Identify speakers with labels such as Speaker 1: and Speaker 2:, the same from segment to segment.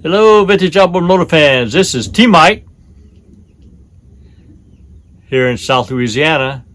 Speaker 1: Hello, vintage outboard motor fans. This is T-Mike here in South Louisiana,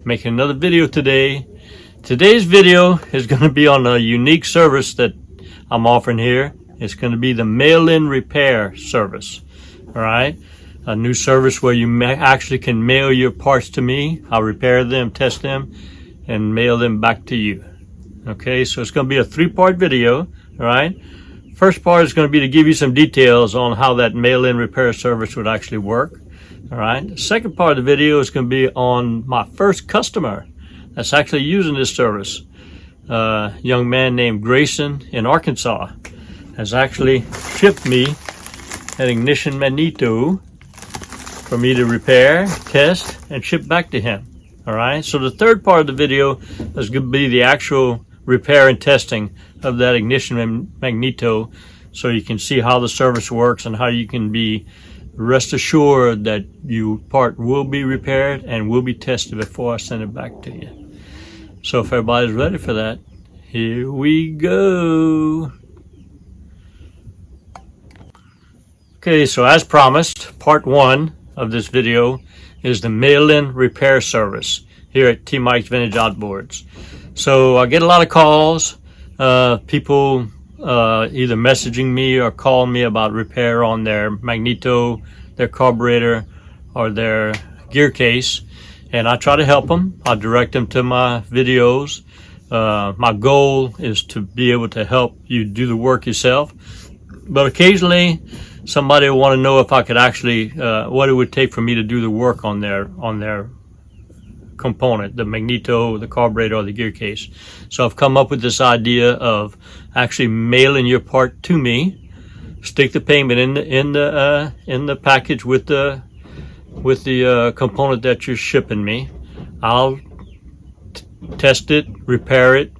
Speaker 1: making another video today. Today's video is going to be on a unique service that I'm offering here. It's going to be the mail-in repair service. All right, a new service where you actually can mail your parts to me. I'll repair them, test them, and mail them back to you. Okay, so it's going to be a three-part video. All right. First part is going to be to give you some details on how that mail-in repair service would actually work. All right. The second part of the video is going to be on my first customer that's actually using this service. A young man named Grayson in Arkansas has actually shipped me an ignition Magneto for me to repair, test, and ship back to him. All right. So the third part of the video is going to be the actual repair and testing of that ignition Magneto, so you can see how the service works and how you can be rest assured that your part will be repaired and will be tested before I send it back to you. So if everybody's ready for that, here we go. Okay, so as promised, part one of this video is the mail-in repair service here at T-Mike's Vintage Outboards. So I get a lot of calls, people either messaging me or calling me about repair on their Magneto, their carburetor, or their Gearcase, and I try to help them. I direct them to my videos. My goal is to be able to help you do the work yourself, but occasionally somebody will want to know if I could actually, what it would take for me to do the work on their component, the Magneto, the carburetor, or the Gearcase. So I've come up with this idea of actually mailing your part to me, stick the payment in the package with the component that you're shipping me. I'll test it, repair it,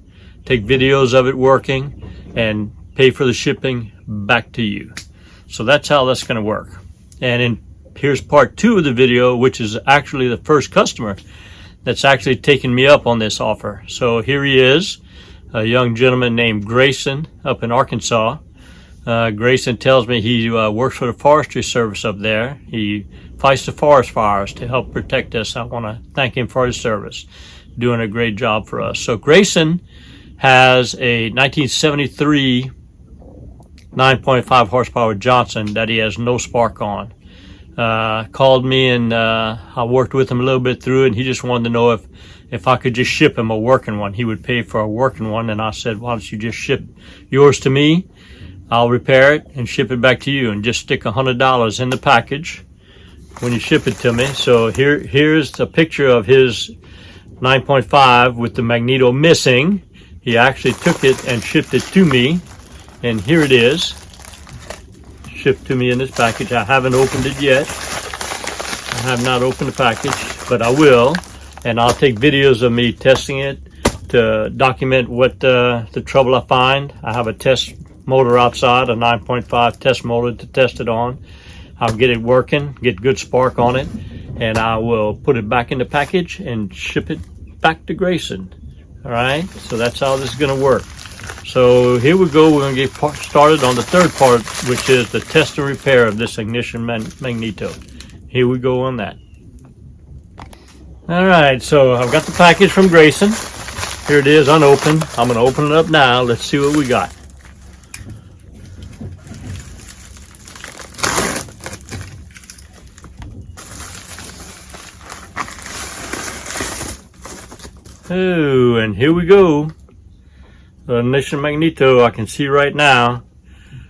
Speaker 1: take videos of it working, and pay for the shipping back to you. So that's how that's going to work. And here's part two of the video, which is actually the first customer that's actually taken me up on this offer. So here he is, a young gentleman named Grayson up in Arkansas. Grayson tells me he works for the Forestry Service up there. He fights the forest fires to help protect us. I want to thank him for his service, doing a great job for us. So Grayson has a 1973 9.5 horsepower Johnson that he has no spark on. Called me, and I worked with him a little bit through it, and he just wanted to know if I could just ship him a working one. He would pay for a working one, and I said, why don't you just ship yours to me? I'll repair it and ship it back to you, and just stick $100 in the package when you ship it to me. So here's a picture of his 9.5 with the Magneto missing. He actually took it and shipped it to me, and here it is, shipped to me in this package. I haven't opened it yet. I have not opened the package, but I will, and I'll take videos of me testing it to document what the trouble I find. I have a test motor outside, a 9.5 test motor to test it on. I'll get it working, get good spark on it, and I will put it back in the package and ship it back to Grayson. All right, so that's how this is going to work. So here we go. We're going to get started on the third part, which is the test and repair of this ignition Magneto. Here we go on that. All right, so I've got the package from Grayson. Here it is, unopened. I'm going to open it up now. Let's see what we got. Oh, and here we go. The ignition Magneto, I can see right now,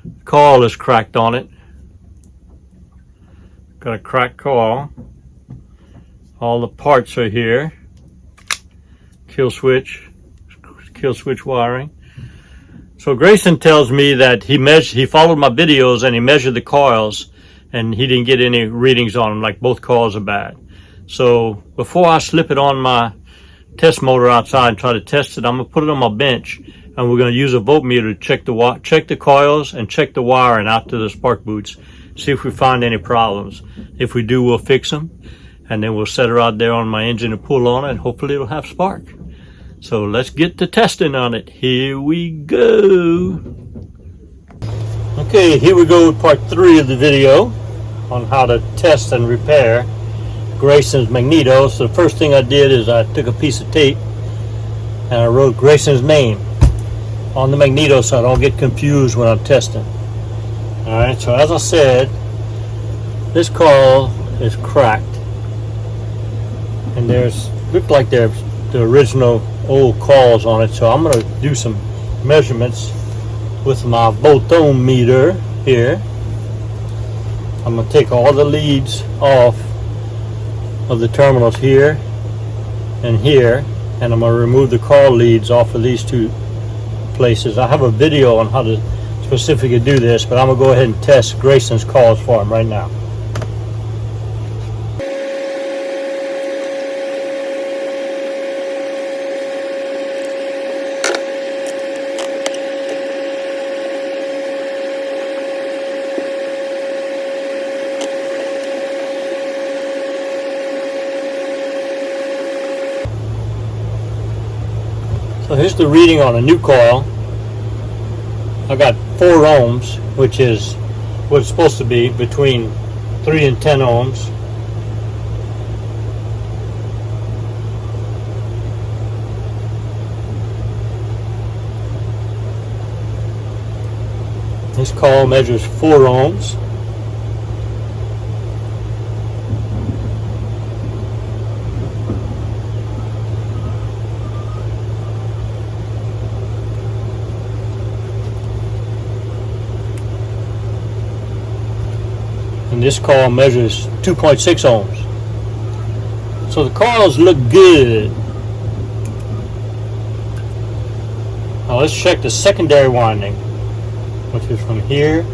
Speaker 1: the coil is cracked on it. Got a cracked coil. All the parts are here. Kill switch wiring. So Grayson tells me that he followed my videos and he measured the coils, and he didn't get any readings on them, like both coils are bad. So before I slip it on my test motor outside and try to test it, I'm gonna put it on my bench, and we're gonna use a voltmeter to check the coils and check the wiring out to the spark boots, see if we find any problems. If we do, we'll fix them, and then we'll set her out there on my engine and pull on it, and hopefully it'll have spark. So let's get to testing on it. Here we go. Okay, here we go with part 3 of the video on how to test and repair Grayson's Magneto. So the first thing I did is I took a piece of tape and I wrote Grayson's name on the Magneto so I don't get confused when I'm testing. Alright, so as I said, this coil is cracked. And look like there's the original old coils on it, so I'm going to do some measurements with my Boudreaux meter here. I'm going to take all the leads off of the terminals here and here, and I'm going to remove the coil leads off of these two places. I have a video on how to specifically do this, but I'm going to go ahead and test Grayson's coils for him right now. So here's the reading on a new coil. I got 4 ohms, which is what it's supposed to be, between 3 and 10 ohms. This coil measures 4 ohms. And this coil measures 2.6 ohms. So the coils look good. Now let's check the secondary winding, which is from here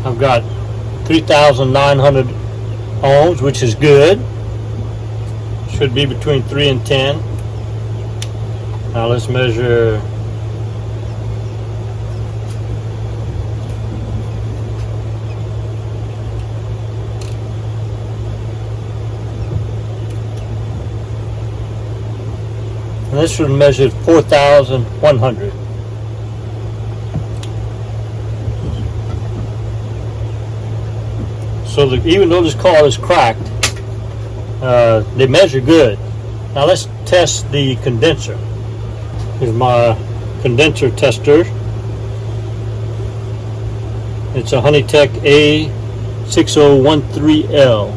Speaker 1: I've got 3,900 ohms, which is good. Should be between 3 and 10. Now let's measure and this should measure 4,100. So even though this coil is cracked, they measure good. Now let's test the condenser. Here's my condenser tester. It's a Honeytech A6013L.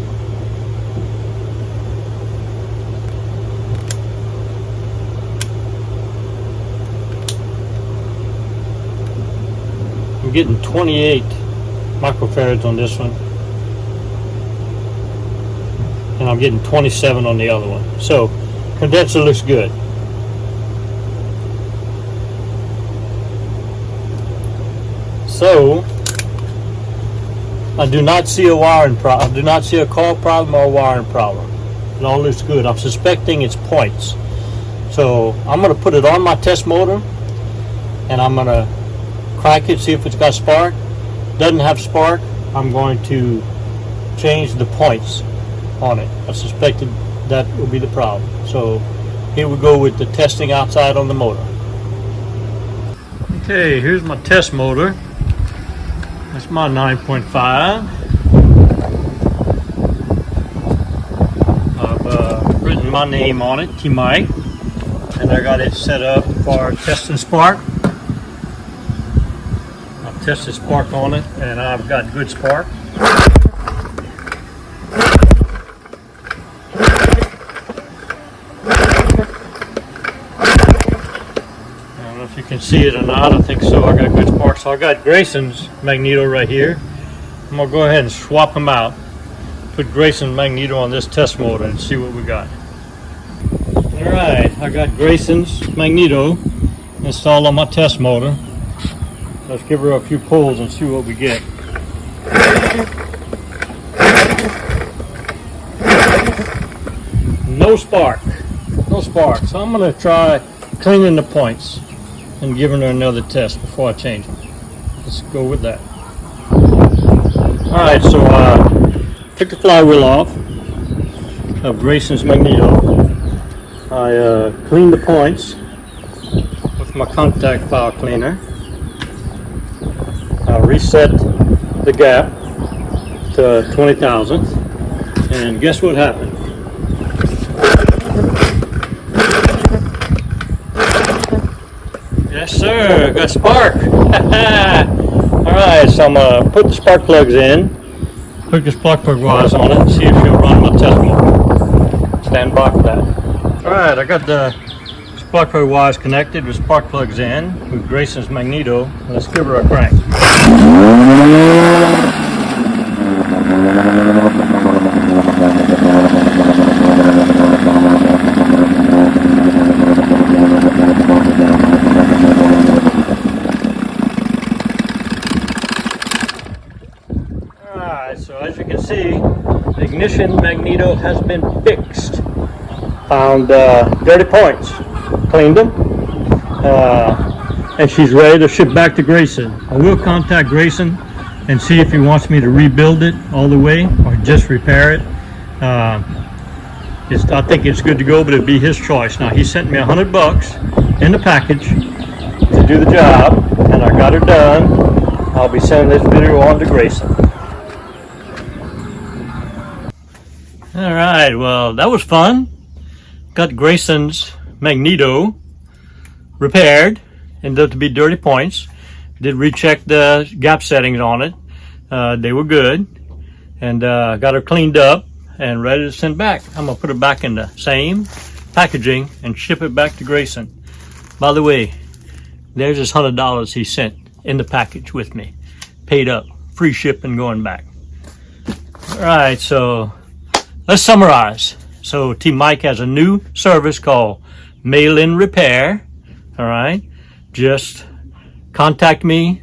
Speaker 1: I'm getting 28 microfarads on this one, and I'm getting 27 on the other one. So condenser looks good. So I do not see a wiring problem. I do not see a coil problem or a wiring problem. It all looks good. I'm suspecting it's points. So I'm going to put it on my test motor and I'm going to crank it, see if it's got spark. Doesn't have spark, I'm going to change the points on it. I suspected that will be the problem. So here we go with the testing outside on the motor. Okay, here's my test motor. That's my 9.5. I've written my name on it, T-Mike, and I got it set up for testing spark. I've tested spark on it and I've got good spark. If you can see it or not, I think so. I got good spark. So I got Grayson's Magneto right here. I'm gonna go ahead and swap them out. Put Grayson's Magneto on this test motor and see what we got. All right, I got Grayson's Magneto installed on my test motor. Let's give her a few pulls and see what we get. No spark. No spark. So I'm gonna try cleaning the points and giving her another test before I change them. Let's go with that. Alright, so took the flywheel off of Grayson's Magneto. I cleaned the points with my contact file cleaner. I reset the gap to 20 thousandths, and guess what happened? Yes sir, got spark! Alright, so I'm going to put the spark plugs in, hook the spark plug wires on it, and see if she'll run my test motor. Stand by for that. Alright, I got the spark plug wires connected with spark plugs in with Grayson's Magneto. Let's give her a crank. Alright, so as you can see, the ignition magneto has been fixed. Found dirty points, cleaned them, and she's ready to ship back to Grayson. I will contact Grayson and see if he wants me to rebuild it all the way or just repair it. I think it's good to go, but it'd be his choice. Now he sent me $100 in the package to do the job, and I got her done. I'll be sending this video on to Grayson. All right, well, that was fun. Got Grayson's Magneto repaired, ended up to be dirty points. Did recheck the gap settings on it. They were good, and got her cleaned up and ready to send back. I'm gonna put it back in the same packaging and ship it back to Grayson. By the way, there's his $100 he sent in the package with me, paid up, free shipping going back. All right, so let's summarize. So T Mike has a new service called Mail-In Repair. All right, just contact me.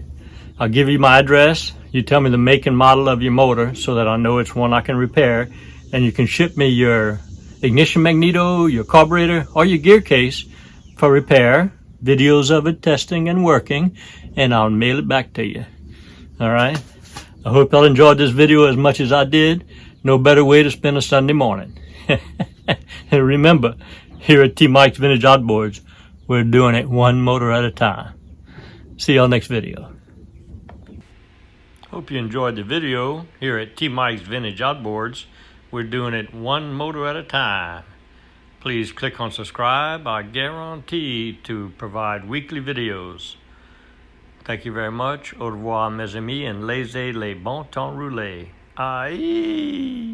Speaker 1: I'll give you my address. You tell me the make and model of your motor so that I know it's one I can repair, and you can ship me your ignition magneto, your carburetor, or your gear case for repair, videos of it testing and working, and I'll mail it back to you. All right, I hope y'all enjoyed this video as much as I did. No better way to spend a Sunday morning. And remember, here at T Mike's Vintage Outboards, we're doing it one motor at a time. See y'all next video. Hope you enjoyed the video. Here at T Mike's Vintage Outboards, we're doing it one motor at a time. Please click on subscribe. I guarantee to provide weekly videos. Thank you very much. Au revoir, mes amis, and laissez les bon temps rouler. Aïe!